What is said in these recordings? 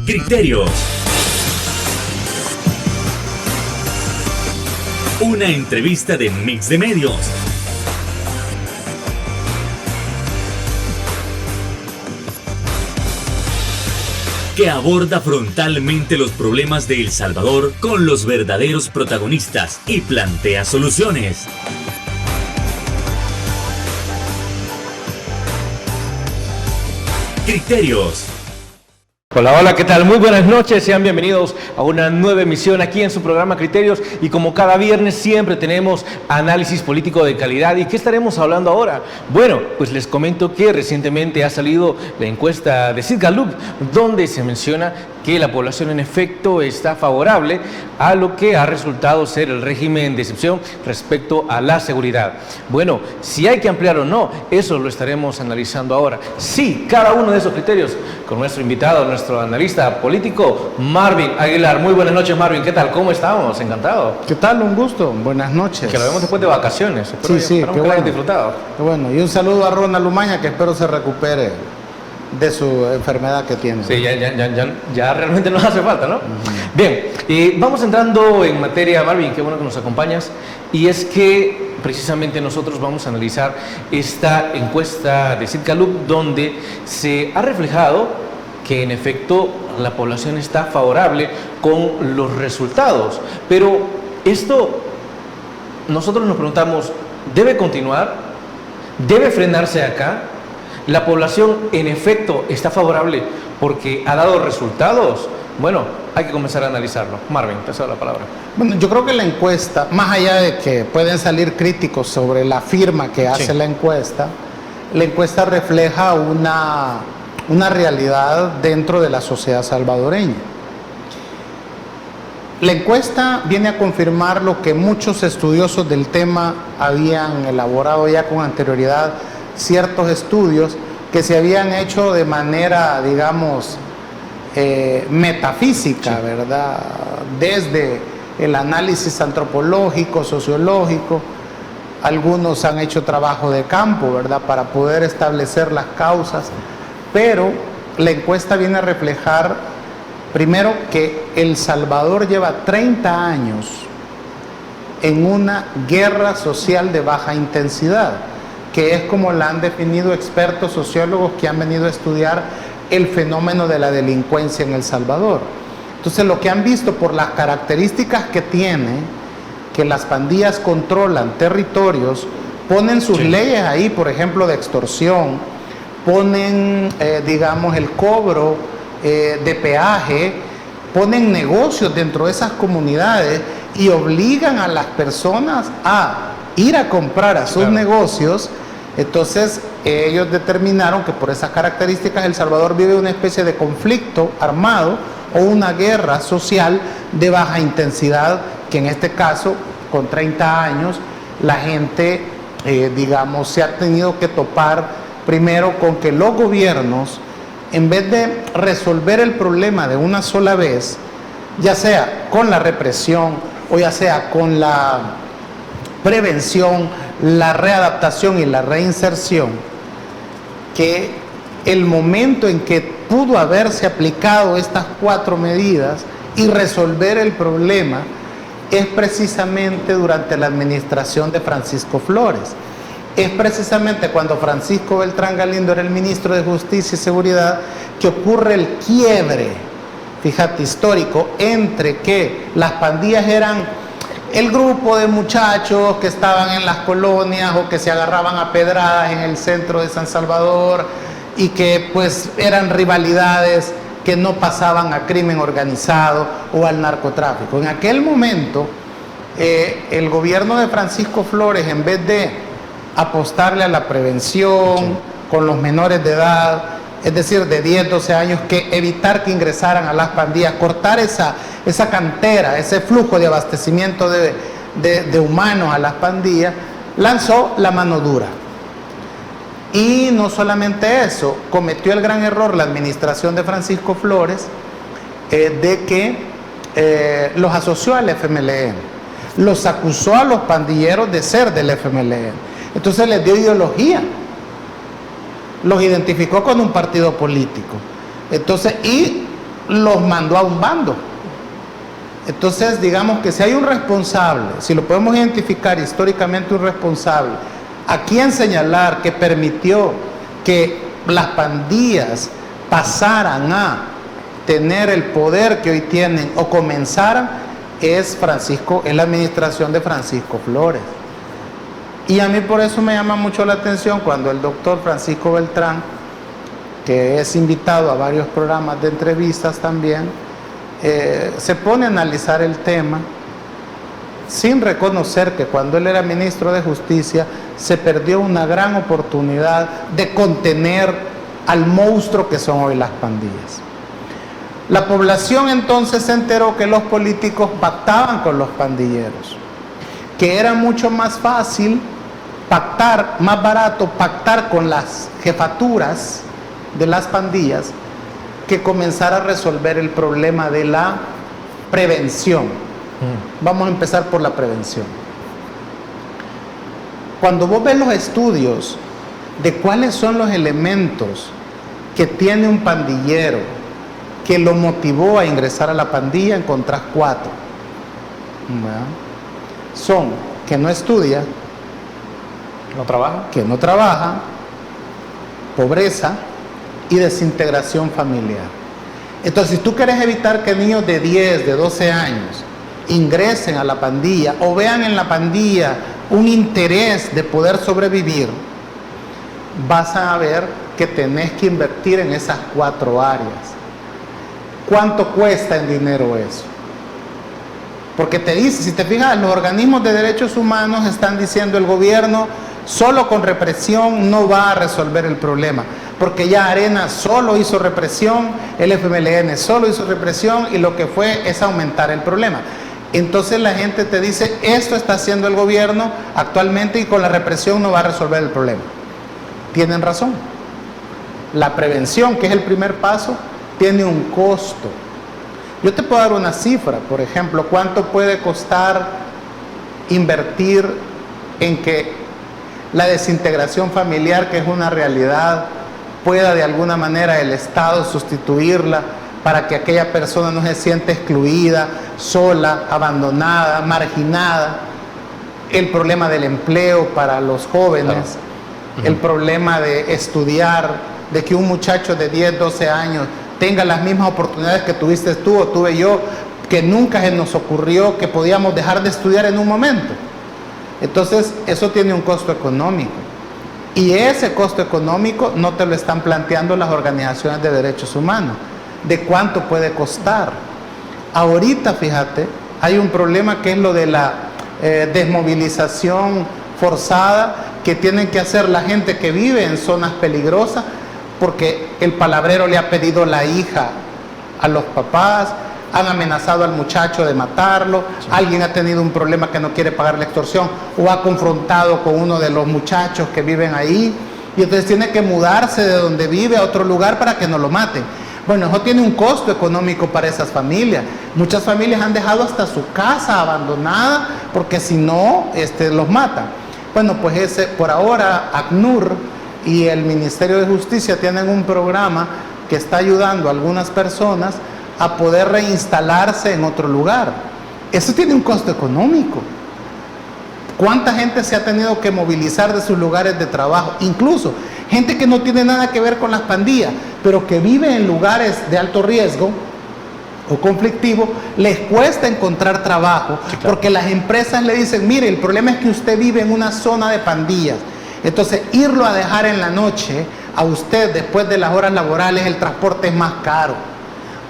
Criterios. Una entrevista de Mix de Medios. Que aborda frontalmente los problemas de El Salvador con los verdaderos protagonistas y plantea soluciones. Criterios. Hola, hola, ¿qué tal? Muy buenas noches, sean bienvenidos a una nueva emisión aquí en su programa Criterios y como cada viernes siempre tenemos análisis político de calidad. ¿Y qué estaremos hablando ahora? Bueno, pues les comento que recientemente ha salido la encuesta de Sid Gallup donde se menciona que la población en efecto está favorable a lo que ha resultado ser el régimen de excepción respecto a la seguridad. Bueno, si hay que ampliar o no, eso lo estaremos analizando ahora. Sí, cada uno de esos criterios con nuestro invitado, nuestro analista político, Marvin Aguilar. Muy buenas noches, Marvin. ¿Qué tal? ¿Cómo estamos? Encantado. ¿Qué tal? Un gusto. Buenas noches. Que lo vemos después de vacaciones. Sí, qué bueno. Disfrutado. Qué bueno. Y un saludo a Ronald Umaña, que espero se recupere de su enfermedad que tiene. Sí, ya realmente nos hace falta, ¿no? Bien, vamos entrando en materia, Marvin, qué bueno que nos acompañas. Y es que precisamente nosotros vamos a analizar esta encuesta de Sid Gallup donde se ha reflejado que en efecto la población está favorable con los resultados. Pero esto, nosotros nos preguntamos, ¿debe continuar? ¿Debe frenarse acá? ¿La población en efecto está favorable porque ha dado resultados? Bueno, hay que comenzar a analizarlo. Marvin, te cedo la palabra. Bueno, yo creo que la encuesta, más allá de que pueden salir críticos sobre la firma que hace la encuesta refleja una realidad dentro de la sociedad salvadoreña. La encuesta viene a confirmar lo que muchos estudiosos del tema habían elaborado ya con anterioridad, ciertos estudios que se habían hecho de manera, digamos, metafísica, ¿verdad? Desde el análisis antropológico, sociológico, algunos han hecho trabajo de campo, ¿verdad? Para poder establecer las causas, pero la encuesta viene a reflejar, primero, que El Salvador lleva 30 años en una guerra social de baja intensidad, que es como la han definido expertos sociólogos que han venido a estudiar el fenómeno de la delincuencia en El Salvador. Entonces, lo que han visto por las características que tiene, que las pandillas controlan territorios, ponen sus leyes ahí, por ejemplo, de extorsión, ponen, digamos, el cobro de peaje, ponen negocios dentro de esas comunidades y obligan a las personas a ir a comprar a sus negocios. Entonces, ellos determinaron que por esas características El Salvador vive una especie de conflicto armado o una guerra social de baja intensidad, que en este caso, con 30 años, la gente, digamos, se ha tenido que topar primero con que los gobiernos, en vez de resolver el problema de una sola vez, ya sea con la represión o ya sea con la prevención, la readaptación y la reinserción, que el momento en que pudo haberse aplicado estas 4 medidas y resolver el problema es precisamente durante la administración de Francisco Flores. Es precisamente cuando Francisco Beltrán Galindo era el ministro de Justicia y Seguridad que ocurre el quiebre, fíjate, histórico, entre que las pandillas eran el grupo de muchachos que estaban en las colonias o que se agarraban a pedradas en el centro de San Salvador y que pues eran rivalidades que no pasaban a crimen organizado o al narcotráfico. En aquel momento, el gobierno de Francisco Flores, en vez de apostarle a la prevención con los menores de edad, es decir, de 10, 12 años, que evitar que ingresaran a las pandillas, cortar esa cantera, ese flujo de abastecimiento de humanos a las pandillas, lanzó la mano dura. Y no solamente eso, cometió el gran error la administración de Francisco Flores de que los asoció al FMLN, los acusó a los pandilleros de ser del FMLN, entonces les dio ideología, los identificó con un partido político, entonces, y los mandó a un bando. Entonces, digamos que si hay un responsable, si lo podemos identificar históricamente un responsable, ¿a quién señalar que permitió que las pandillas pasaran a tener el poder que hoy tienen o comenzaran? Es la administración de Francisco Flores. Y a mí por eso me llama mucho la atención cuando el doctor Francisco Beltrán, que es invitado a varios programas de entrevistas también, se pone a analizar el tema sin reconocer que cuando él era ministro de Justicia se perdió una gran oportunidad de contener al monstruo que son hoy las pandillas. La población entonces se enteró que los políticos pactaban con los pandilleros, que era mucho más fácil pactar, más barato pactar con las jefaturas de las pandillas que comenzar a resolver el problema de la prevención. Vamos a empezar por la prevención. Cuando vos ves los estudios de cuáles son los elementos que tiene un pandillero que lo motivó a ingresar a la pandilla, encontrás 4. Son que no estudia, que no trabaja, pobreza y desintegración familiar. Entonces, si tú quieres evitar que niños de 10, de 12 años ingresen a la pandilla o vean en la pandilla un interés de poder sobrevivir, vas a ver que tenés que invertir en esas 4 áreas. ¿Cuánto cuesta en dinero eso? Porque te dice, si te fijas, los organismos de derechos humanos están diciendo el gobierno solo con represión no va a resolver el problema, porque ya Arena solo hizo represión, el FMLN solo hizo represión y lo que fue es aumentar el problema. Entonces la gente te dice, esto está haciendo el gobierno actualmente y con la represión no va a resolver el problema. Tienen razón. La prevención, que es el primer paso, tiene un costo. Yo te puedo dar una cifra, por ejemplo, ¿cuánto puede costar invertir en que la desintegración familiar, que es una realidad, pueda de alguna manera el Estado sustituirla para que aquella persona no se sienta excluida, sola, abandonada, marginada? El problema del empleo para los jóvenes, el problema de estudiar, de que un muchacho de 10, 12 años tenga las mismas oportunidades que tuviste tú o tuve yo, que nunca se nos ocurrió que podíamos dejar de estudiar en un momento. Entonces, eso tiene un costo económico. Y ese costo económico no te lo están planteando las organizaciones de derechos humanos. ¿De cuánto puede costar? Ahorita, fíjate, hay un problema que es lo de la desmovilización forzada que tienen que hacer la gente que vive en zonas peligrosas, porque el palabrero le ha pedido la hija a los papás, han amenazado al muchacho de matarlo, alguien ha tenido un problema que no quiere pagar la extorsión o ha confrontado con uno de los muchachos que viven ahí y entonces tiene que mudarse de donde vive a otro lugar para que no lo maten. Bueno, eso tiene un costo económico para esas familias. Muchas familias han dejado hasta su casa abandonada porque si no, los matan. Bueno, pues por ahora ACNUR y el Ministerio de Justicia tienen un programa que está ayudando a algunas personas a poder reinstalarse en otro lugar. Eso tiene un costo económico. ¿Cuánta gente se ha tenido que movilizar de sus lugares de trabajo? Incluso gente que no tiene nada que ver con las pandillas, pero que vive en lugares de alto riesgo o conflictivo, les cuesta encontrar trabajo, sí, claro, porque las empresas le dicen, mire, el problema es que usted vive en una zona de pandillas. Entonces, irlo a dejar en la noche a usted después de las horas laborales, el transporte es más caro.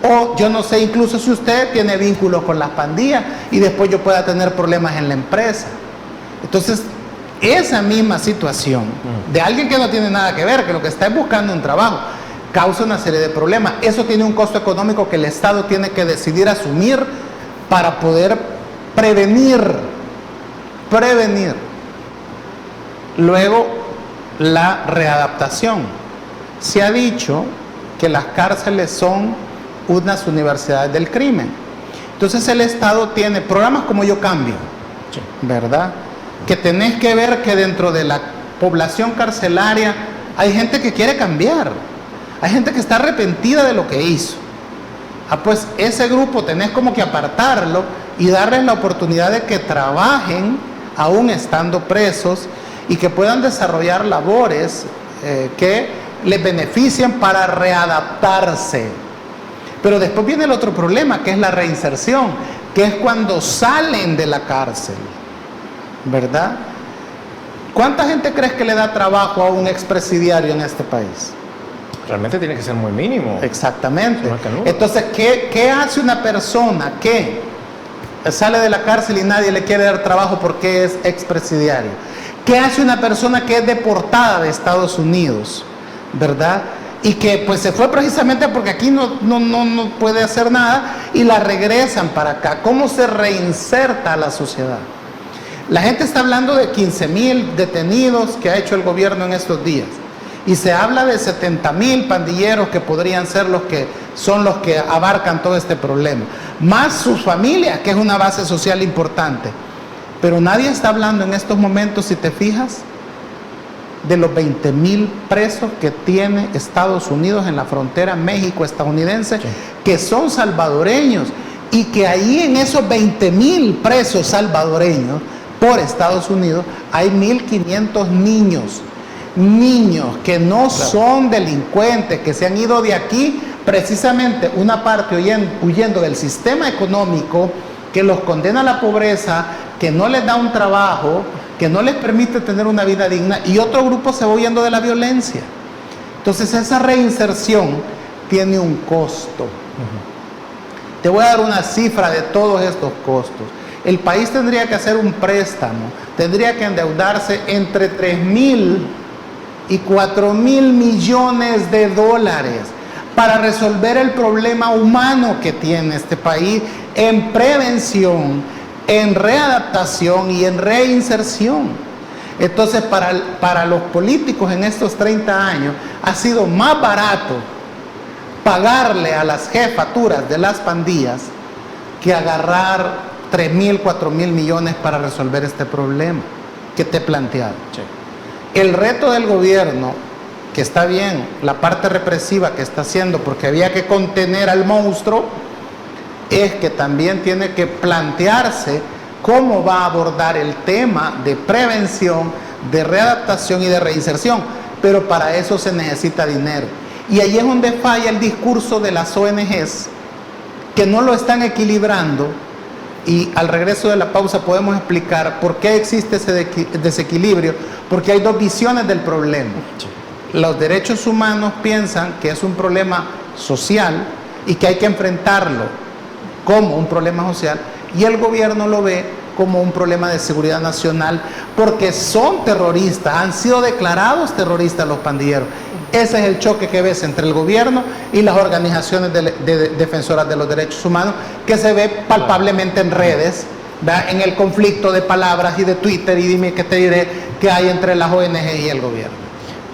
O yo no sé, incluso si usted tiene vínculos con las pandillas y después yo pueda tener problemas en la empresa. Entonces, esa misma situación de alguien que no tiene nada que ver, que lo que está es buscando un trabajo, causa una serie de problemas. Eso tiene un costo económico que el Estado tiene que decidir asumir para poder prevenir. Luego, la readaptación. Se ha dicho que las cárceles son unas universidades del crimen. Entonces el Estado tiene programas como Yo Cambio, ¿verdad? Que tenés que ver que dentro de la población carcelaria hay gente que quiere cambiar, hay gente que está arrepentida de lo que hizo. Pues ese grupo tenés como que apartarlo y darles la oportunidad de que trabajen aún estando presos y que puedan desarrollar labores que les beneficien para readaptarse. Pero después viene el otro problema, que es la reinserción, que es cuando salen de la cárcel, ¿verdad? ¿Cuánta gente crees que le da trabajo a un expresidiario en este país? Realmente tiene que ser muy mínimo. Exactamente. Entonces, ¿qué hace una persona que sale de la cárcel y nadie le quiere dar trabajo porque es expresidiario? ¿Qué hace una persona que es deportada de Estados Unidos, verdad? Y que pues se fue precisamente porque aquí no puede hacer nada y la regresan para acá. ¿Cómo se reinserta a la sociedad? La gente está hablando de 15,000 detenidos que ha hecho el gobierno en estos días. Y se habla de 70,000 pandilleros que podrían ser los que abarcan todo este problema. Más sus familias, que es una base social importante. Pero nadie está hablando en estos momentos, si te fijas, de los 20,000 presos que tiene Estados Unidos en la frontera México-estadounidense, sí, que son salvadoreños. Y que ahí en esos 20,000 presos salvadoreños por Estados Unidos hay 1,500 niños que no son delincuentes, que se han ido de aquí precisamente una parte huyendo del sistema económico que los condena a la pobreza, que no les da un trabajo, que no les permite tener una vida digna, y otro grupo se va huyendo de la violencia. Entonces esa reinserción tiene un costo. Te voy a dar una cifra de todos estos costos. El país tendría que hacer un préstamo, tendría que endeudarse entre 3,000 y 4,000 millones de dólares para resolver el problema humano que tiene este país en prevención, en readaptación y en reinserción. Entonces, para los políticos en estos 30 años ha sido más barato pagarle a las jefaturas de las pandillas que agarrar 3,000, 4,000 millones para resolver este problema que te he planteado. Sí. El reto del gobierno, que está bien, la parte represiva que está haciendo porque había que contener al monstruo, es que también tiene que plantearse cómo va a abordar el tema de prevención, de readaptación y de reinserción, pero para eso se necesita dinero. Y ahí es donde falla el discurso de las ONGs, que no lo están equilibrando, y al regreso de la pausa podemos explicar por qué existe ese desequilibrio, porque hay dos visiones del problema. Los derechos humanos piensan que es un problema social y que hay que enfrentarlo como un problema social, y el gobierno lo ve como un problema de seguridad nacional, porque son terroristas, han sido declarados terroristas los pandilleros. Ese es el choque que ves entre el gobierno y las organizaciones de defensoras de los derechos humanos, que se ve palpablemente en redes, ¿verdad? En el conflicto de palabras y de Twitter, y dime qué te diré, que hay entre las ONG y el gobierno.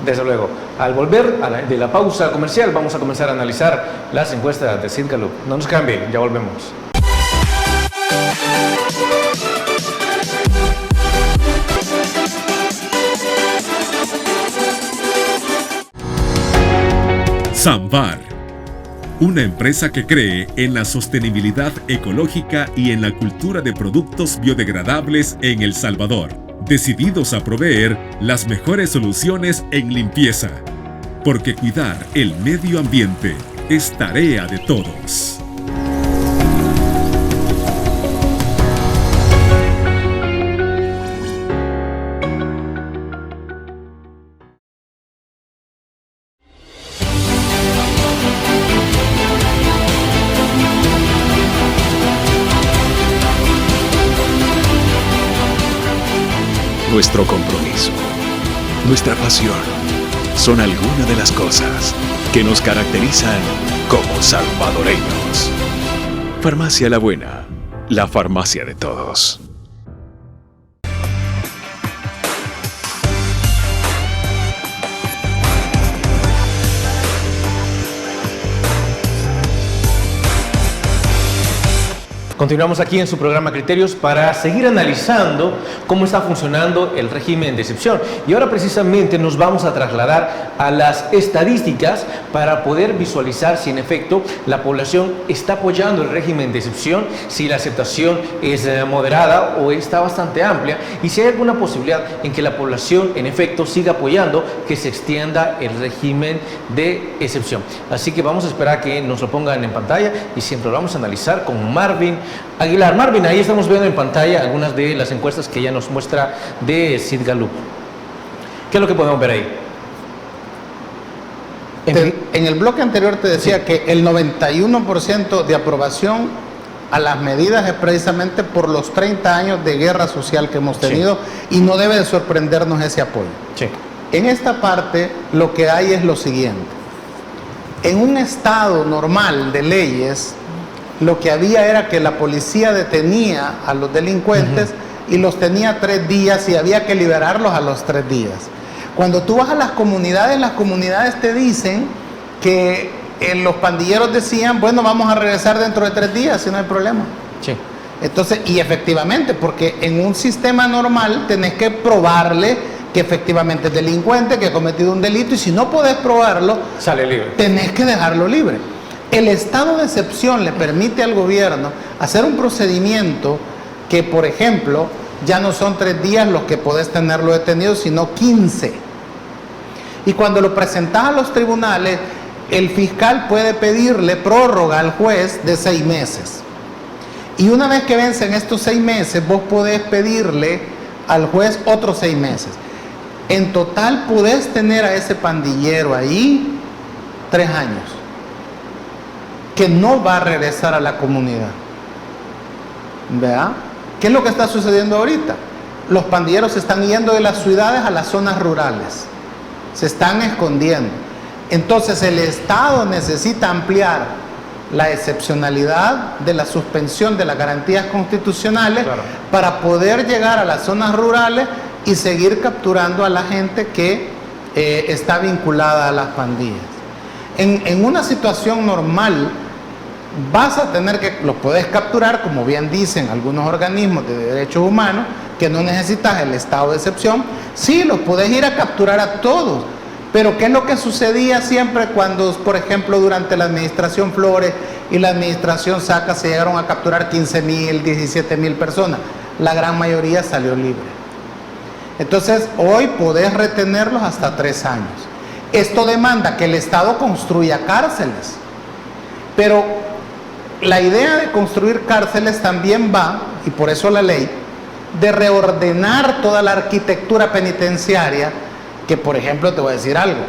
Desde luego. Al volver de la pausa comercial, vamos a comenzar a analizar las encuestas de Sid Gallup. No nos cambien, ya volvemos. Samvar, una empresa que cree en la sostenibilidad ecológica y en la cultura de productos biodegradables en El Salvador, decididos a proveer las mejores soluciones en limpieza, porque cuidar el medio ambiente es tarea de todos. Nuestro compromiso, nuestra pasión, son algunas de las cosas que nos caracterizan como salvadoreños. Farmacia La Buena, la farmacia de todos. Continuamos aquí en su programa Criterios para seguir analizando cómo está funcionando el régimen de excepción. Y ahora precisamente nos vamos a trasladar a las estadísticas para poder visualizar si en efecto la población está apoyando el régimen de excepción, si la aceptación es moderada o está bastante amplia y si hay alguna posibilidad en que la población en efecto siga apoyando que se extienda el régimen de excepción. Así que vamos a esperar que nos lo pongan en pantalla y siempre lo vamos a analizar con Marvin Aguilar. Marvin, ahí estamos viendo en pantalla algunas de las encuestas que ella nos muestra de Sid Gallup. ¿Qué es lo que podemos ver ahí? En el bloque anterior te decía que el 91% de aprobación a las medidas es precisamente por los 30 años de guerra social que hemos tenido, y no debe de sorprendernos ese apoyo. Sí. En esta parte lo que hay es lo siguiente. En un estado normal de leyes, lo que había era que la policía detenía a los delincuentes y los tenía 3 días y había que liberarlos a los 3 días. Cuando tú vas a las comunidades te dicen que los pandilleros decían, bueno, vamos a regresar dentro de 3 días, si no hay problema. Sí. Entonces, y efectivamente, porque en un sistema normal tenés que probarle que efectivamente es delincuente, que ha cometido un delito, y si no podés probarlo, sale libre. Tenés que dejarlo libre. El estado de excepción le permite al gobierno hacer un procedimiento que, por ejemplo, ya no son 3 días los que podés tenerlo detenido, sino 15. Y cuando lo presentás a los tribunales, el fiscal puede pedirle prórroga al juez de 6 meses. Y una vez que vencen estos 6 meses, vos podés pedirle al juez otros 6 meses. En total podés tener a ese pandillero ahí 3 años, que no va a regresar a la comunidad. ¿Vea? ¿Qué es lo que está sucediendo ahorita? Los pandilleros se están yendo de las ciudades a las zonas rurales, se están escondiendo. Entonces el Estado necesita ampliar la excepcionalidad de la suspensión de las garantías constitucionales, claro, para poder llegar a las zonas rurales y seguir capturando a la gente que está vinculada a las pandillas. En una situación normal vas a tener que, los puedes capturar, como bien dicen algunos organismos de derechos humanos, que no necesitas el estado de excepción. Sí, los puedes ir a capturar a todos, pero ¿qué es lo que sucedía siempre cuando, por ejemplo, durante la administración Flores y la administración Saca se llegaron a capturar 15,000, 17,000 personas? La gran mayoría salió libre. Entonces, hoy podés retenerlos hasta 3 años. Esto demanda que el Estado construya cárceles, pero la idea de construir cárceles también va, y por eso la ley, de reordenar toda la arquitectura penitenciaria, que por ejemplo te voy a decir algo,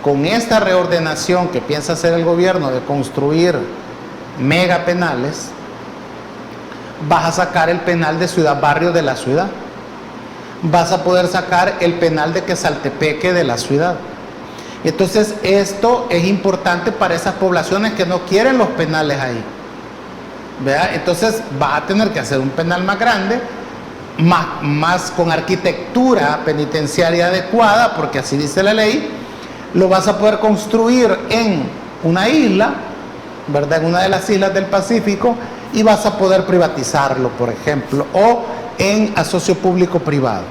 con esta reordenación que piensa hacer el gobierno de construir mega penales, vas a sacar el penal de Ciudad Barrio de la ciudad, vas a poder sacar el penal de Quesaltepeque de la ciudad. Entonces esto es importante para esas poblaciones que no quieren los penales ahí. ¿Vea? Entonces va a tener que hacer un penal más grande, más con arquitectura penitenciaria adecuada, porque así dice la ley. Lo vas a poder construir en una isla, ¿verdad? En una de las islas del Pacífico, y vas a poder privatizarlo, por ejemplo, o en asocio público-privado.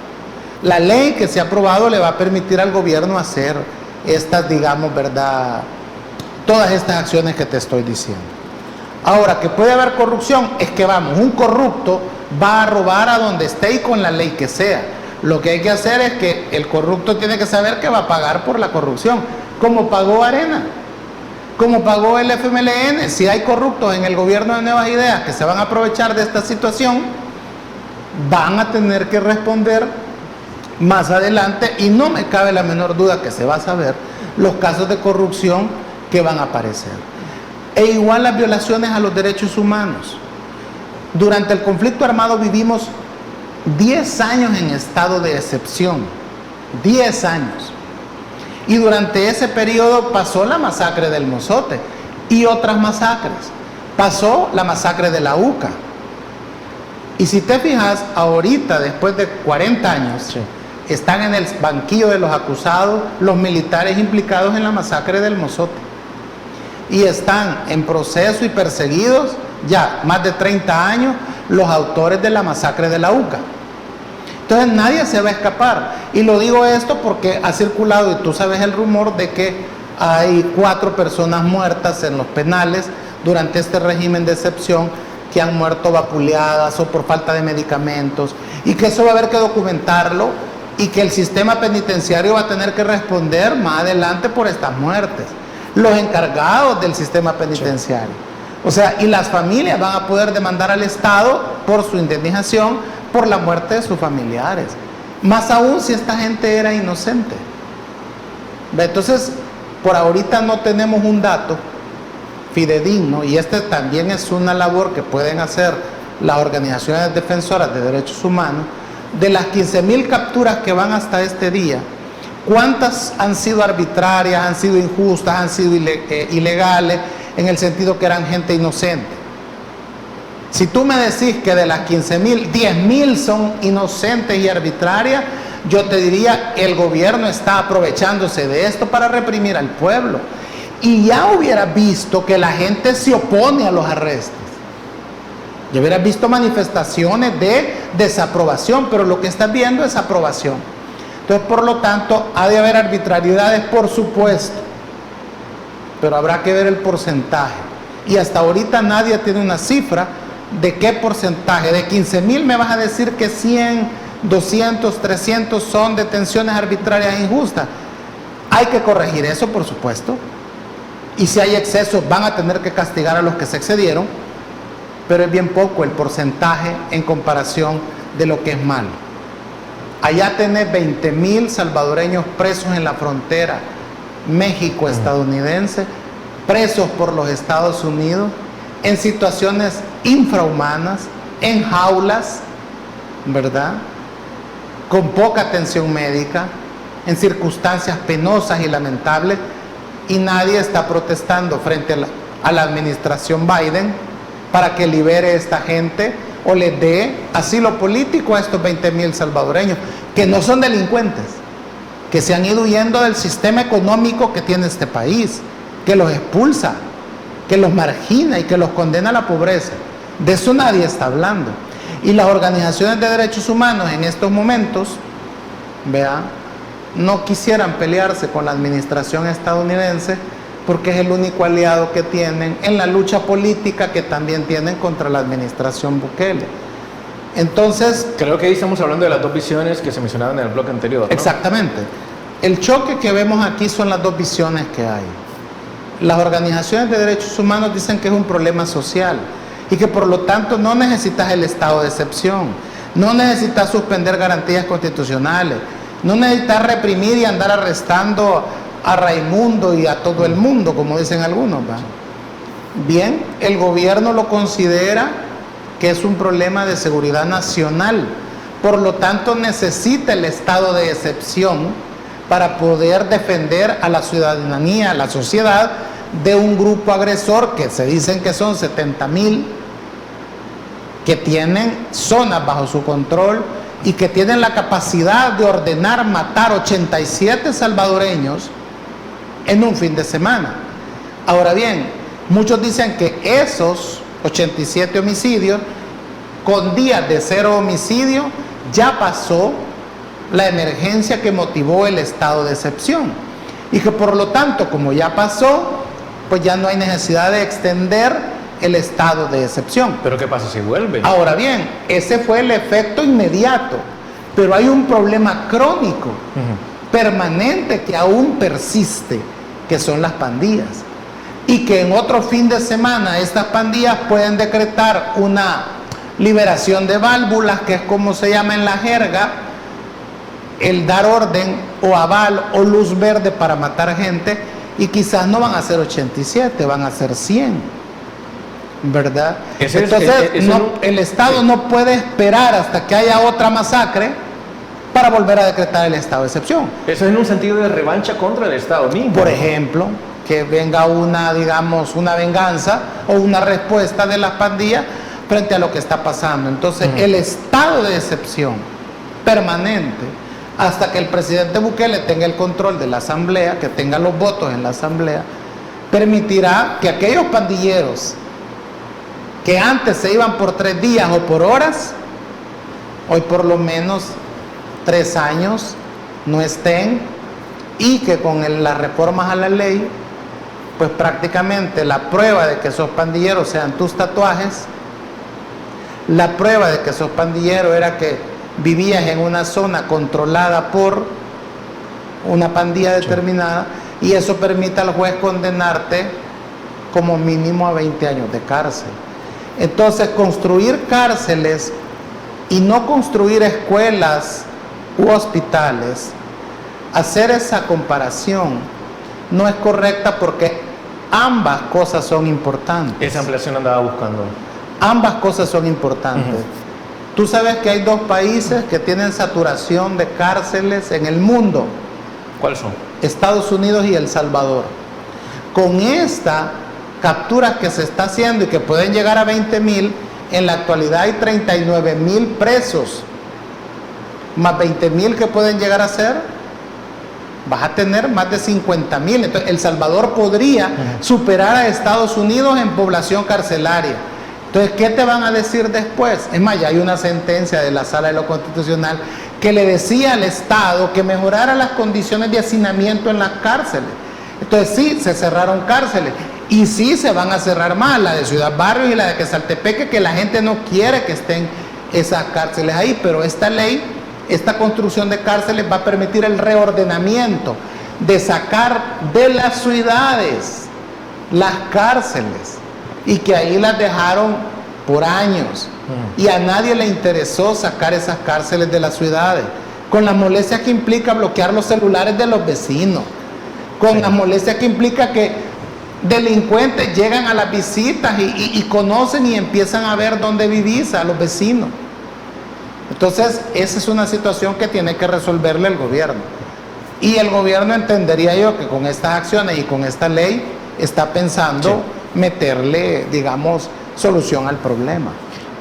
La ley que se ha aprobado le va a permitir al gobierno hacer estas, digamos, ¿verdad?, todas estas acciones que te estoy diciendo. Ahora, que puede haber corrupción, es que vamos, un corrupto va a robar a donde esté y con la ley que sea. Lo que hay que hacer es que el corrupto tiene que saber que va a pagar por la corrupción, como pagó Arena, como pagó el FMLN. Si hay corruptos en el gobierno de Nuevas Ideas que se van a aprovechar de esta situación, van a tener que responder más adelante, y no me cabe la menor duda que se va a saber los casos de corrupción que van a aparecer. E igual las violaciones a los derechos humanos. Durante el conflicto armado vivimos 10 años en estado de excepción, 10 años. Y durante ese periodo pasó la masacre del Mozote y otras masacres. Pasó la masacre de la UCA. Y si te fijas, ahorita, después de 40 años, sí, están en el banquillo de los acusados los militares implicados en la masacre del Mozote. Y están en proceso y perseguidos ya más de 30 años los autores de la masacre de la UCA. Entonces nadie se va a escapar. Y lo digo esto porque ha circulado, y tú sabes el rumor de que hay 4 personas muertas en los penales durante este régimen de excepción, que han muerto vapuleadas o por falta de medicamentos, y que eso va a haber que documentarlo, y que el sistema penitenciario va a tener que responder más adelante por estas muertes, los encargados del sistema penitenciario. O sea, y las familias van a poder demandar al Estado por su indemnización por la muerte de sus familiares, más aún si esta gente era inocente. Entonces, por ahorita no tenemos un dato fidedigno, y este también es una labor que pueden hacer las organizaciones defensoras de derechos humanos. De las 15.000 capturas que van hasta este día, ¿cuántas han sido arbitrarias, han sido injustas, han sido ilegales, en el sentido que eran gente inocente? Si tú me decís que de las 15.000, 10.000 son inocentes y arbitrarias, yo te diría, el gobierno está aprovechándose de esto para reprimir al pueblo. Y ya hubiera visto que la gente se opone a los arrestos. Ya hubieras visto manifestaciones de desaprobación, pero lo que estás viendo es aprobación. Entonces, por lo tanto, ha de haber arbitrariedades, por supuesto, pero habrá que ver el porcentaje. Y hasta ahorita nadie tiene una cifra de qué porcentaje. De 15.000 me vas a decir que 100, 200, 300 son detenciones arbitrarias e injustas. Hay que corregir eso, por supuesto. Y si hay excesos, van a tener que castigar a los que se excedieron, pero es bien poco el porcentaje en comparación de lo que es malo. Allá tenés 20.000 salvadoreños presos en la frontera México-estadounidense, presos por los Estados Unidos, en situaciones infrahumanas, en jaulas, ¿verdad?, con poca atención médica, en circunstancias penosas y lamentables, y nadie está protestando frente a la administración Biden para que libere a esta gente o les dé asilo político a estos 20.000 salvadoreños, que no son delincuentes, que se han ido huyendo del sistema económico que tiene este país, que los expulsa, que los margina y que los condena a la pobreza. De eso nadie está hablando. Y las organizaciones de derechos humanos en estos momentos, vean, no quisieran pelearse con la administración estadounidense, porque es el único aliado que tienen en la lucha política que también tienen contra la administración Bukele. Entonces, creo que ahí estamos hablando de las 2 visiones que se mencionaban en el bloque anterior, ¿no? Exactamente. El choque que vemos aquí son las 2 visiones que hay. Las organizaciones de derechos humanos dicen que es un problema social y que por lo tanto no necesitas el estado de excepción, no necesitas suspender garantías constitucionales, no necesitas reprimir y andar arrestando a Raimundo y a todo el mundo, como dicen algunos, ¿va? Bien, el gobierno lo considera que es un problema de seguridad nacional, por lo tanto necesita el estado de excepción para poder defender a la ciudadanía, a la sociedad, de un grupo agresor que se dicen que son 70.000, que tienen zonas bajo su control y que tienen la capacidad de ordenar matar 87 salvadoreños en un fin de semana. Ahora bien, muchos dicen que esos 87 homicidios, con días de 0 homicidio, ya pasó la emergencia que motivó el estado de excepción. Y que por lo tanto, como ya pasó, pues ya no hay necesidad de extender el estado de excepción. ¿Pero qué pasa si vuelve? Ahora bien, ese fue el efecto inmediato, pero hay un problema crónico, permanente, que aún persiste, que son las pandillas. Y que en otro fin de semana estas pandillas pueden decretar una liberación de válvulas, que es como se llama en la jerga, el dar orden o aval o luz verde para matar gente, y quizás no van a ser 87, van a ser 100. ¿Verdad? Entonces, el Estado no puede esperar hasta que haya otra masacre para volver a decretar el estado de excepción. Eso es en un sentido de revancha contra el Estado mismo. Por ejemplo, que venga una, digamos, una venganza o una respuesta de las pandillas frente a lo que está pasando. Entonces, el estado de excepción permanente, hasta que el presidente Bukele tenga el control de la asamblea, que tenga los votos en la asamblea, permitirá que aquellos pandilleros que antes se iban por 3 días o por horas, hoy por lo menos 3 años no estén, y que con las reformas a la ley, pues prácticamente la prueba de que sos pandillero sean tus tatuajes, la prueba de que sos pandillero era que vivías en una zona controlada por una pandilla determinada, y eso permite al juez condenarte como mínimo a 20 años de cárcel. Entonces, construir cárceles y no construir escuelas u hospitales, hacer esa comparación no es correcta, porque ambas cosas son importantes. Esa ampliación andaba buscando. Ambas cosas son importantes. Tú sabes que hay 2 países que tienen saturación de cárceles en el mundo. ¿Cuáles son? Estados Unidos y El Salvador. Con esta capturas que se está haciendo y que pueden llegar a 20,000, en la actualidad hay 39,000 presos, más 20,000 que pueden llegar a ser, vas a tener más de 50,000. Entonces, El Salvador podría superar a Estados Unidos en población carcelaria. Entonces, ¿qué te van a decir después? Es más, ya hay una sentencia de la Sala de lo Constitucional que le decía al Estado que mejorara las condiciones de hacinamiento en las cárceles. Entonces, sí, se cerraron cárceles, y sí se van a cerrar más, la de Ciudad Barrios y la de Quesaltepeque, que la gente no quiere que estén esas cárceles ahí, pero esta ley, esta construcción de cárceles va a permitir el reordenamiento, de sacar de las ciudades las cárceles, y que ahí las dejaron por años, y a nadie le interesó sacar esas cárceles de las ciudades, con las molestias que implica bloquear los celulares de los vecinos, con las molestias que implica que delincuentes llegan a las visitas y conocen y empiezan a ver dónde vivís a los vecinos. Entonces, esa es una situación que tiene que resolverle el gobierno. Y el gobierno, entendería yo, que con estas acciones y con esta ley está pensando meterle, digamos, solución al problema.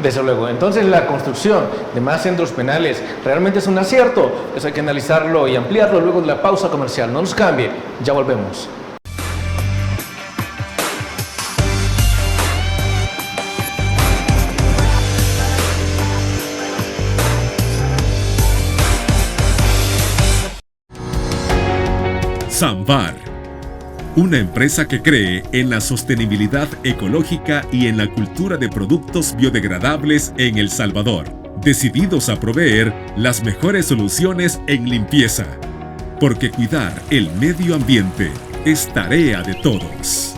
Desde luego. Entonces, la construcción de más centros penales realmente es un acierto. Eso hay que analizarlo y ampliarlo luego de la pausa comercial. No nos cambie, ya volvemos. Samvar, una empresa que cree en la sostenibilidad ecológica y en la cultura de productos biodegradables en El Salvador, decididos a proveer las mejores soluciones en limpieza, porque cuidar el medio ambiente es tarea de todos.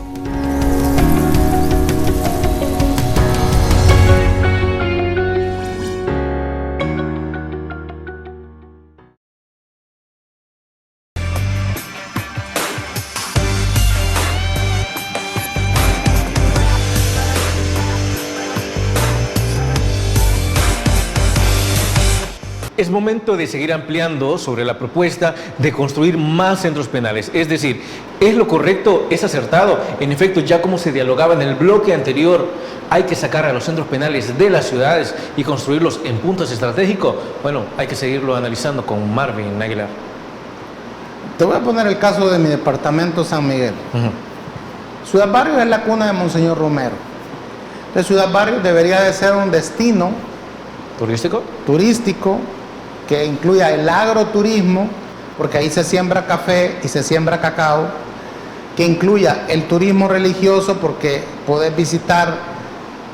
Es momento de seguir ampliando sobre la propuesta de construir más centros penales. Es decir, ¿es lo correcto? ¿Es acertado? En efecto, ya como se dialogaba en el bloque anterior, hay que sacar a los centros penales de las ciudades y construirlos en puntos estratégicos. Bueno, hay que seguirlo analizando con Marvin Aguilar. Te voy a poner el caso de mi departamento, San Miguel. Ciudad Barrios es la cuna de Monseñor Romero. Entonces, Ciudad Barrios debería de ser un destino turístico que incluya el agroturismo, porque ahí se siembra café y se siembra cacao, que incluya el turismo religioso, porque podés visitar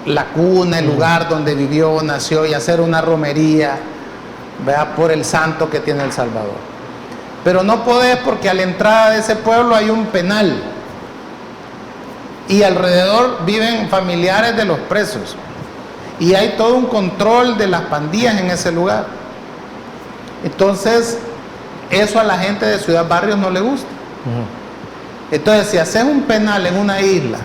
la cuna, el lugar donde vivió, nació, y hacer una romería, ¿verdad?, por el santo que tiene El Salvador. Pero no podés, porque a la entrada de ese pueblo hay un penal y alrededor viven familiares de los presos, y hay todo un control de las pandillas en ese lugar. Entonces, eso a la gente de Ciudad Barrios no le gusta. Entonces, si haces un penal en una isla,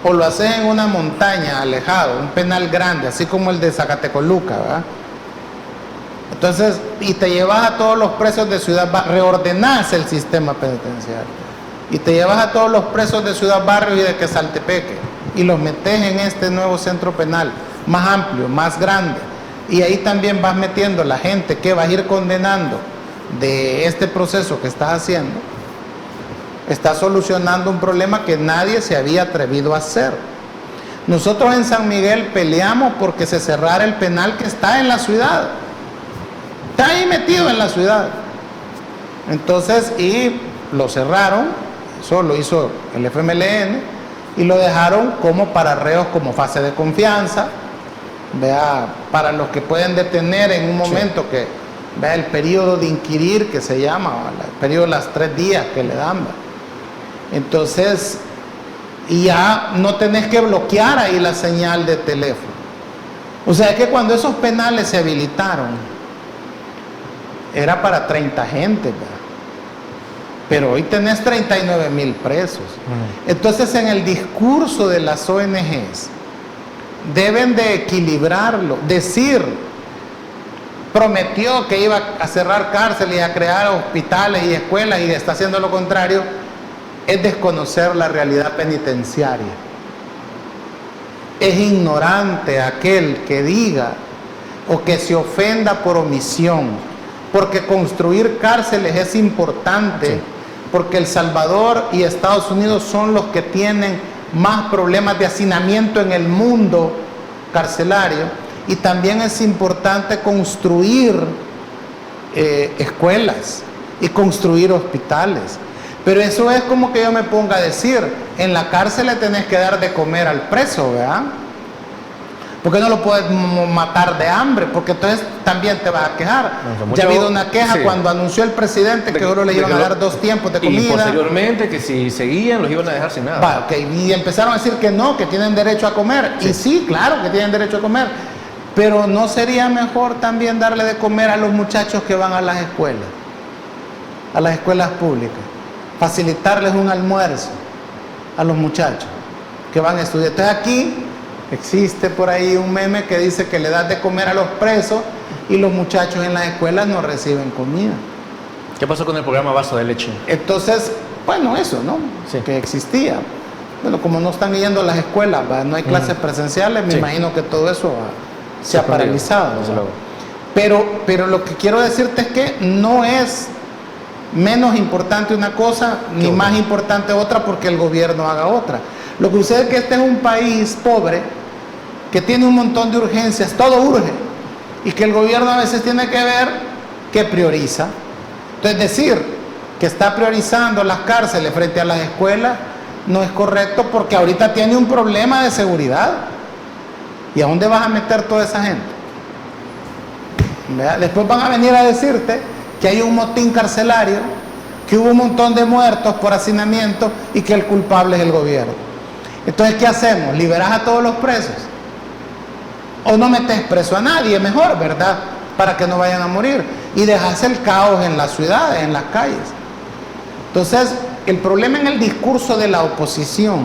o lo haces en una montaña alejado, un penal grande, así como el de Zacatecoluca, ¿verdad? Entonces, y te llevas a todos los presos de Ciudad Barrios, reordenás el sistema penitenciario, y te llevas a todos los presos de Ciudad Barrios y de Quesaltepeque, y los metes en este nuevo centro penal, más amplio, más grande, y ahí también vas metiendo la gente que vas a ir condenando de este proceso que estás haciendo. Estás solucionando un problema que nadie se había atrevido a hacer. Nosotros en San Miguel peleamos porque se cerrara el penal que está en la ciudad. Está ahí metido en la ciudad. Entonces, y lo cerraron, eso lo hizo el FMLN, y lo dejaron como para reos como fase de confianza, vea, para los que pueden detener en un momento, que vea el periodo de inquirir, que se llama, el periodo de las 3 días que le dan, ¿verdad? Entonces, y ya no tenés que bloquear ahí la señal de teléfono. O sea, que cuando esos penales se habilitaron, era para 30 gente, ¿verdad? Pero hoy tenés 39,000 presos. Entonces, en el discurso de las ONGs, deben de equilibrarlo. Decir, prometió que iba a cerrar cárceles y a crear hospitales y escuelas y está haciendo lo contrario, es desconocer la realidad penitenciaria. Es ignorante aquel que diga o que se ofenda por omisión, porque construir cárceles es importante, sí, porque El Salvador y Estados Unidos son los que tienen más problemas de hacinamiento en el mundo carcelario, y también es importante construir escuelas y construir hospitales. Pero eso es como que yo me ponga a decir, en la cárcel le tenés que dar de comer al preso, ¿verdad? Porque no lo puedes matar de hambre, porque entonces también te vas a quejar. Ya ha habido una queja, sí, cuando anunció el presidente que solo le iban a dar 2 tiempos de comida. Y posteriormente que si seguían los iban a dejar sin nada. Va, okay, y empezaron a decir que no, que tienen derecho a comer. Sí. Y sí, claro que tienen derecho a comer. Pero ¿no sería mejor también darle de comer a los muchachos que van a las escuelas públicas? Facilitarles un almuerzo a los muchachos que van a estudiar. Entonces aquí existe por ahí un meme que dice que le das de comer a los presos y los muchachos en las escuelas no reciben comida. ¿Qué pasó con el programa Vaso de Leche? Entonces, bueno, eso, ¿no? Sí. Que existía. Bueno, como no están yendo a las escuelas, ¿va? No hay clases presenciales, me imagino que todo eso se ha paralizado. Pero lo que quiero decirte es que no es menos importante una cosa ni más importante otra porque el gobierno haga otra. Lo que sucede es que este es un país pobre que tiene un montón de urgencias, todo urge, y que el gobierno a veces tiene que ver qué prioriza. Entonces, decir que está priorizando las cárceles frente a las escuelas no es correcto, porque ahorita tiene un problema de seguridad. ¿Y a dónde vas a meter toda esa gente? ¿Verdad? Después van a venir a decirte que hay un motín carcelario, que hubo un montón de muertos por hacinamiento y que el culpable es el gobierno. Entonces, ¿qué hacemos? ¿Liberás a todos los presos? ¿O no metes preso a nadie? Mejor, ¿verdad? Para que no vayan a morir. Y dejas el caos en las ciudades, en las calles. Entonces, el problema en el discurso de la oposición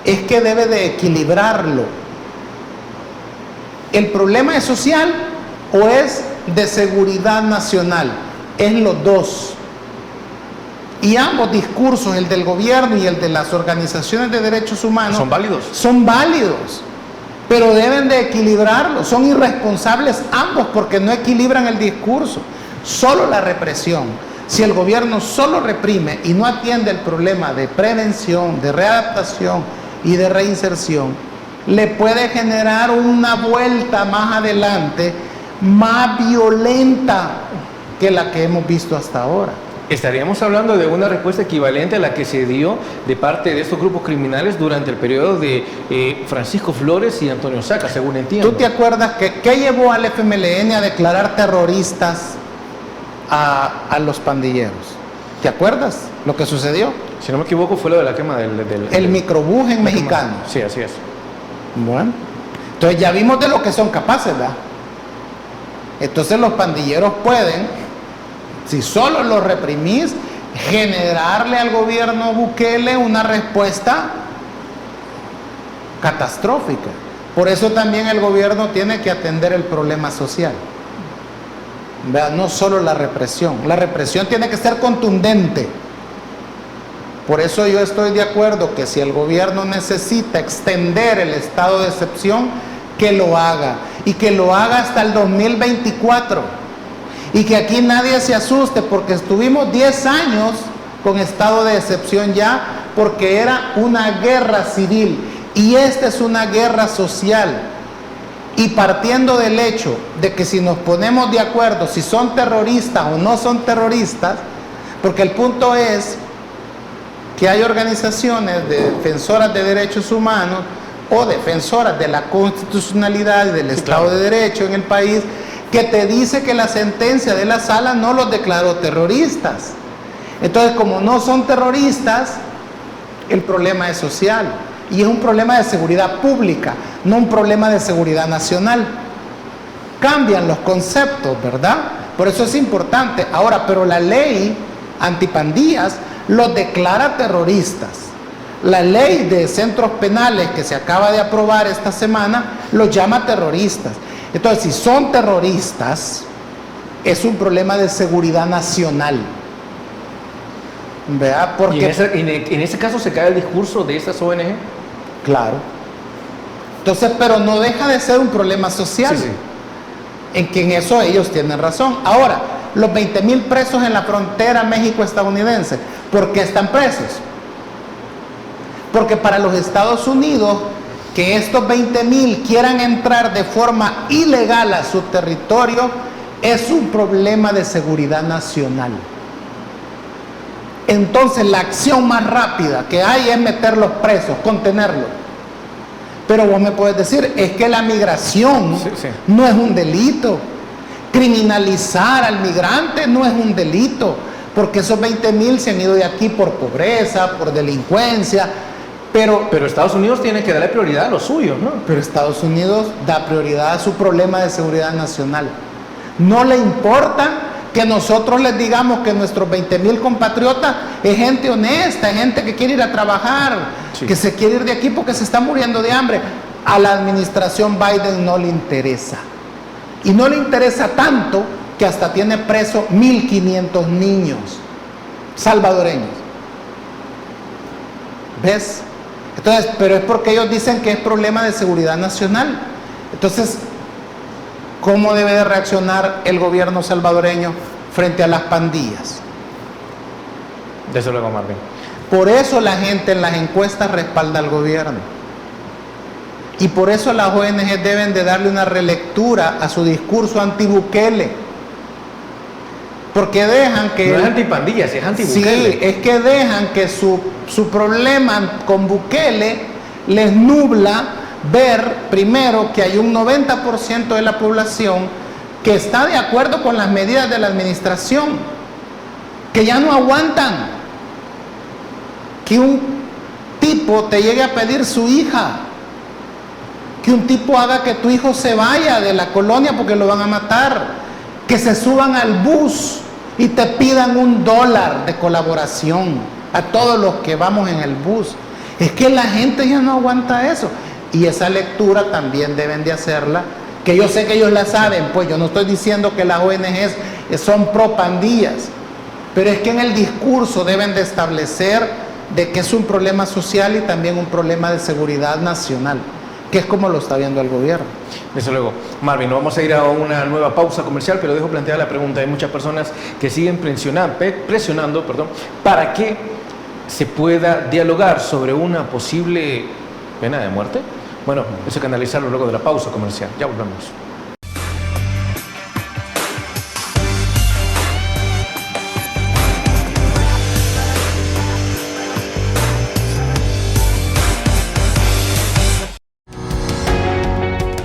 es que debe de equilibrarlo. ¿El problema es social o es de seguridad nacional? Es los dos. Y ambos discursos, el del gobierno y el de las organizaciones de derechos humanos, ¿son válidos? Son válidos, pero deben de equilibrarlo. Son irresponsables ambos porque no equilibran el discurso. Solo la represión. Si el gobierno solo reprime y no atiende el problema de prevención, de readaptación y de reinserción, le puede generar una vuelta más adelante más violenta que la que hemos visto hasta ahora. Estaríamos hablando de una respuesta equivalente a la que se dio de parte de estos grupos criminales durante el periodo de Francisco Flores y Antonio Saca, según entiendo. ¿Tú te acuerdas qué llevó al FMLN a declarar terroristas a los pandilleros? ¿Te acuerdas lo que sucedió? Si no me equivoco fue lo de la quema el microbús en Mexicano. Sí, así es. Bueno, entonces ya vimos de lo que son capaces, ¿verdad? Entonces los pandilleros pueden, si solo los reprimís, generarle al gobierno Bukele una respuesta catastrófica. Por eso también el gobierno tiene que atender el problema social. ¿Verdad? No solo la represión. La represión tiene que ser contundente. Por eso yo estoy de acuerdo que si el gobierno necesita extender el estado de excepción, que lo haga. Y que lo haga hasta el 2024. Y que aquí nadie se asuste porque estuvimos 10 años con estado de excepción ya, porque era una guerra civil. Y esta es una guerra social. Y partiendo del hecho de que si nos ponemos de acuerdo si son terroristas o no son terroristas, porque el punto es que hay organizaciones de defensoras de derechos humanos o defensoras de la constitucionalidad y del Estado de Derecho en el país, que te dice que la sentencia de la sala no los declaró terroristas. Entonces, como no son terroristas, el problema es social. Y es un problema de seguridad pública, no un problema de seguridad nacional. Cambian los conceptos, ¿verdad? Por eso es importante. Ahora, pero la ley antipandillas los declara terroristas. La ley de centros penales que se acaba de aprobar esta semana los llama terroristas. Entonces, si son terroristas, es un problema de seguridad nacional. ¿Verdad? Porque ¿Y en ese caso se cae el discurso de estas ONG? Claro. Entonces, pero no deja de ser un problema social. Sí. En que en eso ellos tienen razón. Ahora, los 20,000 presos en la frontera México-estadounidense, ¿por qué están presos? Porque para los Estados Unidos, que estos 20,000 quieran entrar de forma ilegal a su territorio, es un problema de seguridad nacional. Entonces la acción más rápida que hay es meterlos presos, contenerlos. Pero vos me puedes decir, es que la migración no es un delito. Criminalizar al migrante no es un delito, porque esos 20,000 se han ido de aquí por pobreza, por delincuencia. Pero Estados Unidos tiene que darle prioridad a los suyos, ¿no? Pero Estados Unidos da prioridad a su problema de seguridad nacional. No le importa que nosotros les digamos que nuestros 20,000 compatriotas es gente honesta, es gente que quiere ir a trabajar, que se quiere ir de aquí porque se está muriendo de hambre. A la administración Biden no le interesa. Y no le interesa tanto que hasta tiene preso 1,500 niños salvadoreños. ¿Ves? Entonces, pero es porque ellos dicen que es problema de seguridad nacional. Entonces, ¿cómo debe de reaccionar el gobierno salvadoreño frente a las pandillas? Desde luego, Marvin. Por eso la gente en las encuestas respalda al gobierno. Y por eso las ONG deben de darle una relectura a su discurso anti-Bukele. Porque dejan que... No es antipandillas, es anti-Bukele. Sí, es que dejan que su problema con Bukele les nubla ver primero que hay un 90% de la población que está de acuerdo con las medidas de la administración, que ya no aguantan que un tipo te llegue a pedir su hija, que un tipo haga que tu hijo se vaya de la colonia porque lo van a matar, que se suban al bus y te pidan $1 de colaboración a todos los que vamos en el bus. Es que la gente ya no aguanta eso. Y esa lectura también deben de hacerla, que yo sé que ellos la saben, pues yo no estoy diciendo que las ONGs son pro pandillas, pero es que en el discurso deben de establecer de que es un problema social y también un problema de seguridad nacional, que es como lo está viendo el gobierno. Desde luego. Marvin, nos vamos a ir a una nueva pausa comercial, pero dejo planteada la pregunta. Hay muchas personas que siguen presionando para que se pueda dialogar sobre una posible pena de muerte. Bueno, eso hay que analizarlo luego de la pausa comercial. Ya volvemos.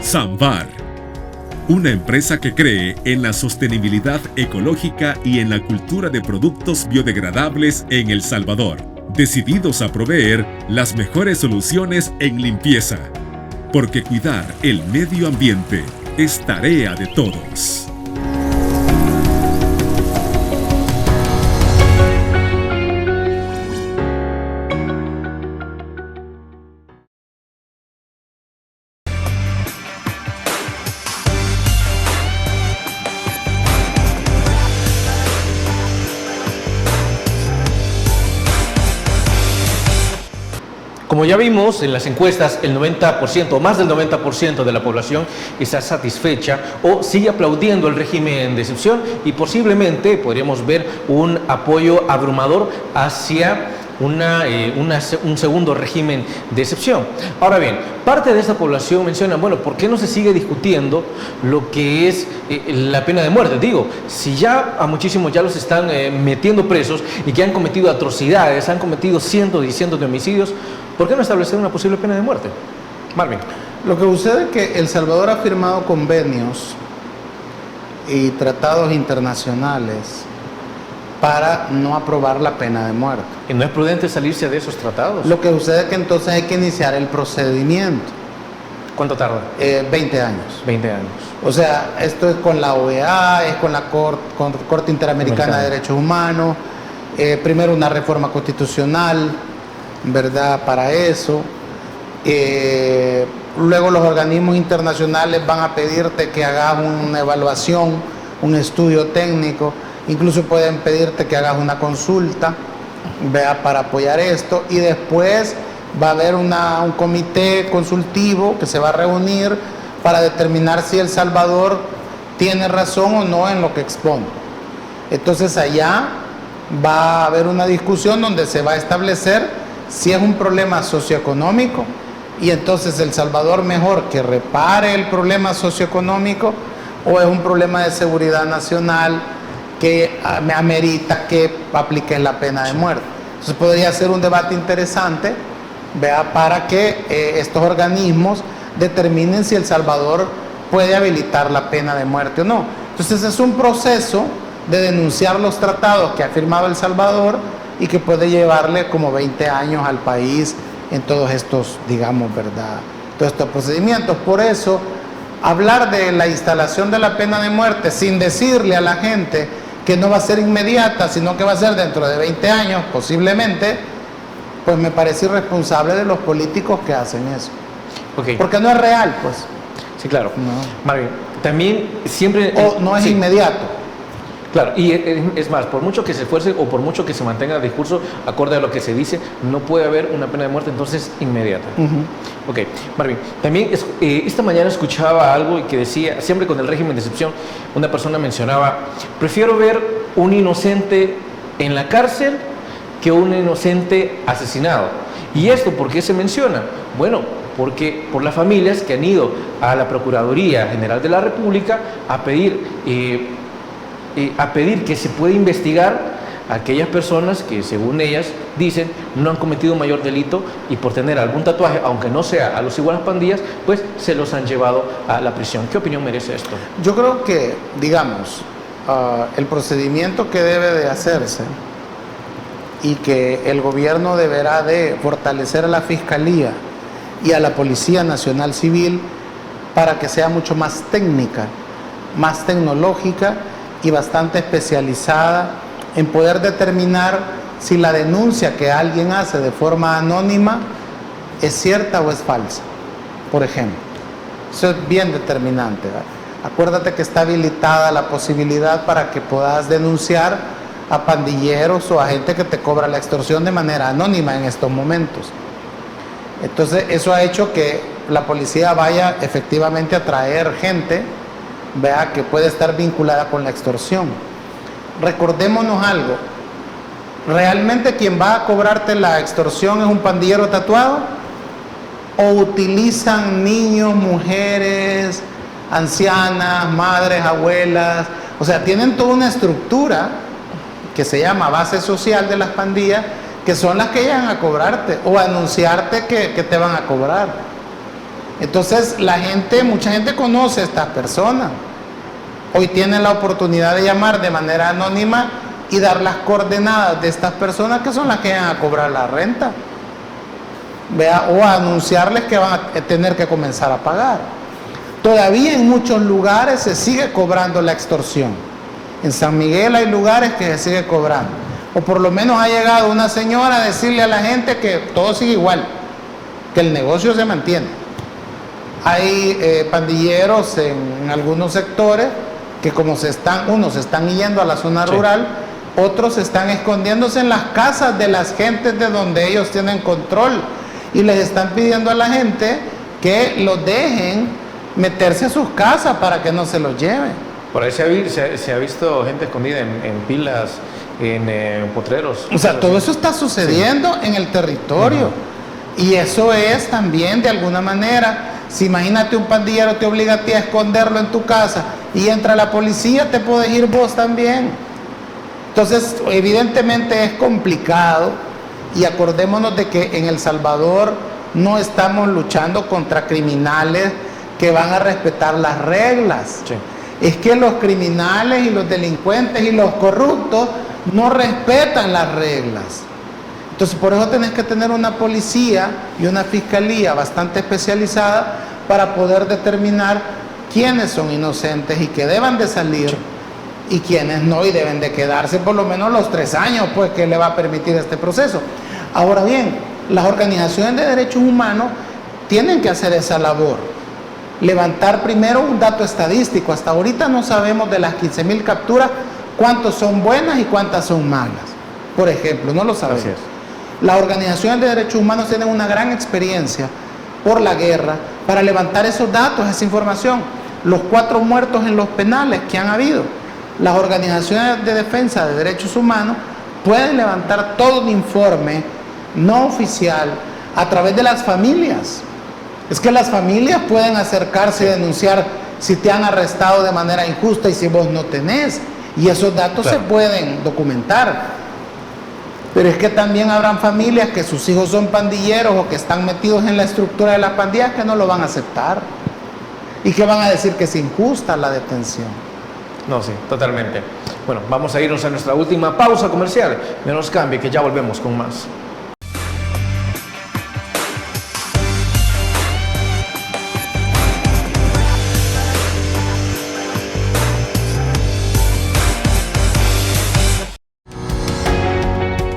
Samvar, una empresa que cree en la sostenibilidad ecológica y en la cultura de productos biodegradables en El Salvador, decididos a proveer las mejores soluciones en limpieza, porque cuidar el medio ambiente es tarea de todos. Como ya vimos en las encuestas, el 90% o más del 90% de la población está satisfecha o sigue aplaudiendo el régimen de excepción, y posiblemente podríamos ver un apoyo abrumador hacia un segundo régimen de excepción. Ahora bien, parte de esta población menciona, bueno, ¿por qué no se sigue discutiendo lo que es la pena de muerte? Digo, si ya a muchísimos ya los están metiendo presos y que han cometido atrocidades, han cometido cientos y cientos de homicidios, ¿por qué no establecer una posible pena de muerte? Marvin. Lo que sucede es que El Salvador ha firmado convenios y tratados internacionales para no aprobar la pena de muerte. ¿Y no es prudente salirse de esos tratados? Lo que sucede es que entonces hay que iniciar el procedimiento. ¿Cuánto tarda? 20 años. 20 años. O sea, esto es con la OEA, es con la Corte Interamericana de Derechos Humanos, primero una reforma constitucional, ¿verdad? Para eso. Luego los organismos internacionales van a pedirte que hagas una evaluación, un estudio técnico, incluso pueden pedirte que hagas una consulta, vea, para apoyar esto, y después va a haber un comité consultivo que se va a reunir para determinar si El Salvador tiene razón o no en lo que expone. Entonces allá va a haber una discusión donde se va a establecer si es un problema socioeconómico, y entonces El Salvador mejor que repare el problema socioeconómico, o es un problema de seguridad nacional que me amerita que aplique la pena de muerte. Entonces podría ser un debate interesante, vea, para que estos organismos determinen si El Salvador puede habilitar la pena de muerte o no. Entonces es un proceso de denunciar los tratados que ha firmado El Salvador y que puede llevarle como 20 años al país en todos estos, digamos, ¿verdad?, todos estos procedimientos. Por eso, hablar de la instalación de la pena de muerte sin decirle a la gente que no va a ser inmediata, sino que va a ser dentro de 20 años, posiblemente, pues me parece irresponsable de los políticos que hacen eso. Okay. Porque no es real, pues. Sí, claro. No. Marvin, también siempre... O no es sí. inmediato. Claro, y es más, por mucho que se esfuerce o por mucho que se mantenga el discurso acorde a lo que se dice, no puede haber una pena de muerte entonces inmediata. Ok, Marvin, también esta mañana escuchaba algo que decía, siempre con el régimen de excepción, una persona mencionaba, prefiero ver un inocente en la cárcel que un inocente asesinado. ¿Y esto por qué se menciona? Bueno, porque por las familias que han ido a la Procuraduría General de la República a pedir que se pueda investigar a aquellas personas que, según ellas, dicen no han cometido mayor delito y por tener algún tatuaje, aunque no sea a los iguales pandillas, pues se los han llevado a la prisión. ¿Qué opinión merece esto? Yo creo que, digamos, el procedimiento que debe de hacerse y que el gobierno deberá de fortalecer a la Fiscalía y a la Policía Nacional Civil para que sea mucho más técnica, más tecnológica y bastante especializada en poder determinar si la denuncia que alguien hace de forma anónima es cierta o es falsa, por ejemplo. Eso es bien determinante, ¿verdad? Acuérdate que está habilitada la posibilidad para que puedas denunciar a pandilleros o a gente que te cobra la extorsión de manera anónima en estos momentos. Entonces eso ha hecho que la policía vaya efectivamente a traer gente, vea, que puede estar vinculada con la extorsión. Recordémonos algo, ¿realmente quien va a cobrarte la extorsión es un pandillero tatuado? ¿O utilizan niños, mujeres, ancianas, madres, abuelas? O sea, tienen toda una estructura que se llama base social de las pandillas, que son las que llegan a cobrarte o a anunciarte que te van a cobrar. Entonces mucha gente conoce a estas personas. Hoy tienen la oportunidad de llamar de manera anónima y dar las coordenadas de estas personas que son las que llegan a cobrar la renta. Vea, o a anunciarles que van a tener que comenzar a pagar. Todavía en muchos lugares se sigue cobrando la extorsión. En San Miguel hay lugares que se sigue cobrando. O por lo menos ha llegado una señora a decirle a la gente que todo sigue igual, que el negocio se mantiene. Hay pandilleros en algunos sectores que unos se están yendo a la zona rural, otros están escondiéndose en las casas de las gentes de donde ellos tienen control y les están pidiendo a la gente que los dejen meterse a sus casas para que no se los lleven. Por ahí se ha visto gente escondida en pilas en potreros. O sea, todo eso está sucediendo en el territorio. Y eso es también, de alguna manera, si imagínate un pandillero te obliga a ti a esconderlo en tu casa y entra la policía, te puedes ir vos también. Entonces, evidentemente es complicado, y acordémonos de que en El Salvador no estamos luchando contra criminales que van a respetar las reglas. Sí. Es que los criminales y los delincuentes y los corruptos no respetan las reglas. Entonces, por eso tenés que tener una policía y una fiscalía bastante especializada para poder determinar quiénes son inocentes y que deban de salir, y quienes no, y deben de quedarse por lo menos los 3 años, pues, que le va a permitir este proceso. Ahora bien, las organizaciones de derechos humanos tienen que hacer esa labor. Levantar primero un dato estadístico. Hasta ahorita no sabemos de las 15,000 capturas cuántas son buenas y cuántas son malas. Por ejemplo, no lo sabemos. Las organizaciones de derechos humanos tienen una gran experiencia por la guerra para levantar esos datos, esa información. Los 4 muertos en los penales que han habido. Las organizaciones de defensa de derechos humanos pueden levantar todo un informe no oficial a través de las familias. Es que las familias pueden acercarse y denunciar si te han arrestado de manera injusta y si vos no tenés. Y esos datos se pueden documentar. Pero es que también habrán familias que sus hijos son pandilleros o que están metidos en la estructura de las pandillas que no lo van a aceptar. Y que van a decir que es injusta la detención. No, sí, totalmente. Bueno, vamos a irnos a nuestra última pausa comercial. No nos cambie, que ya volvemos con más.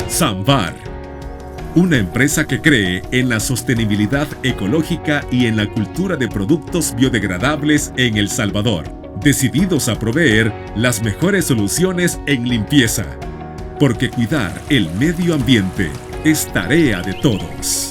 Samvar, una empresa que cree en la sostenibilidad ecológica y en la cultura de productos biodegradables en El Salvador, decididos a proveer las mejores soluciones en limpieza, porque cuidar el medio ambiente es tarea de todos.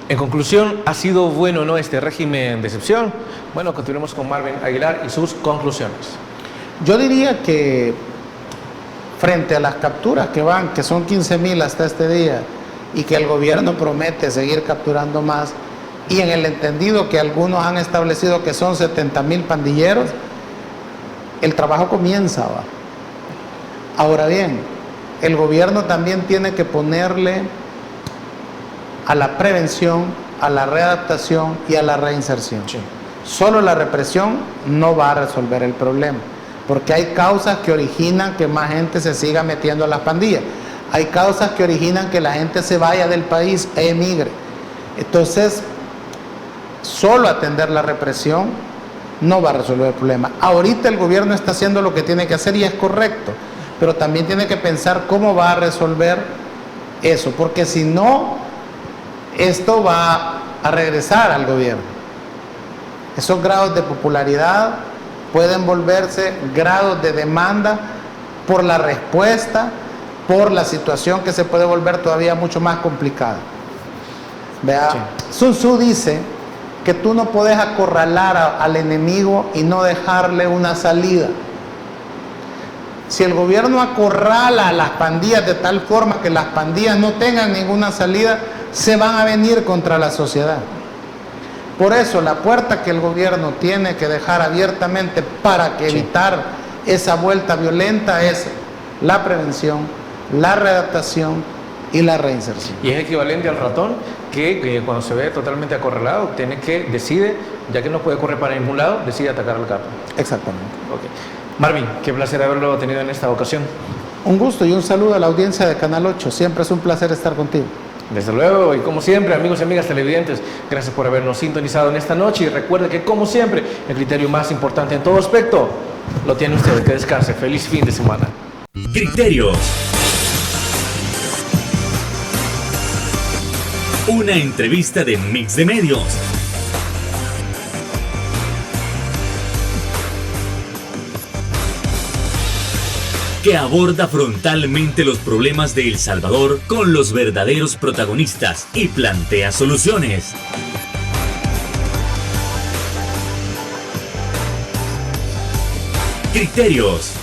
En conclusión, ¿ha sido bueno o no este régimen de excepción? Bueno, continuemos con Marvin Aguilar y sus conclusiones. Yo diría que frente a las capturas que son 15,000 hasta este día, y que el gobierno promete seguir capturando más, y en el entendido que algunos han establecido que son 70,000 pandilleros, el trabajo comienza, ¿va? Ahora bien, el gobierno también tiene que ponerle a la prevención, a la readaptación y a la reinserción. Sí. Solo la represión no va a resolver el problema, porque hay causas que originan que más gente se siga metiendo a las pandillas. Hay causas que originan que la gente se vaya del país e emigre. Entonces, solo atender la represión no va a resolver el problema. Ahorita el gobierno está haciendo lo que tiene que hacer y es correcto, pero también tiene que pensar cómo va a resolver eso, porque si no, esto va a regresar al gobierno. Esos grados de popularidad pueden volverse grados de demanda por la respuesta, por la situación que se puede volver todavía mucho más complicada. Vea, Sun Tzu dice que tú no puedes acorralar al enemigo y no dejarle una salida. Si el gobierno acorrala a las pandillas de tal forma que las pandillas no tengan ninguna salida, se van a venir contra la sociedad. Por eso la puerta que el gobierno tiene que dejar abiertamente para que evitar esa vuelta violenta es la prevención, la readaptación y la reinserción. Y es equivalente al ratón que cuando se ve totalmente acorralado, decide, ya que no puede correr para ningún lado, decide atacar al gato. Exactamente. Okay. Marvin, qué placer haberlo tenido en esta ocasión. Un gusto y un saludo a la audiencia de Canal 8. Siempre es un placer estar contigo. Desde luego, y como siempre, amigos y amigas televidentes, gracias por habernos sintonizado en esta noche, y recuerde que, como siempre, el criterio más importante en todo aspecto lo tiene usted. Que descanse. Feliz fin de semana. Criterios. Una entrevista de Mix de Medios. que aborda frontalmente los problemas de El Salvador con los verdaderos protagonistas y plantea soluciones. Criterios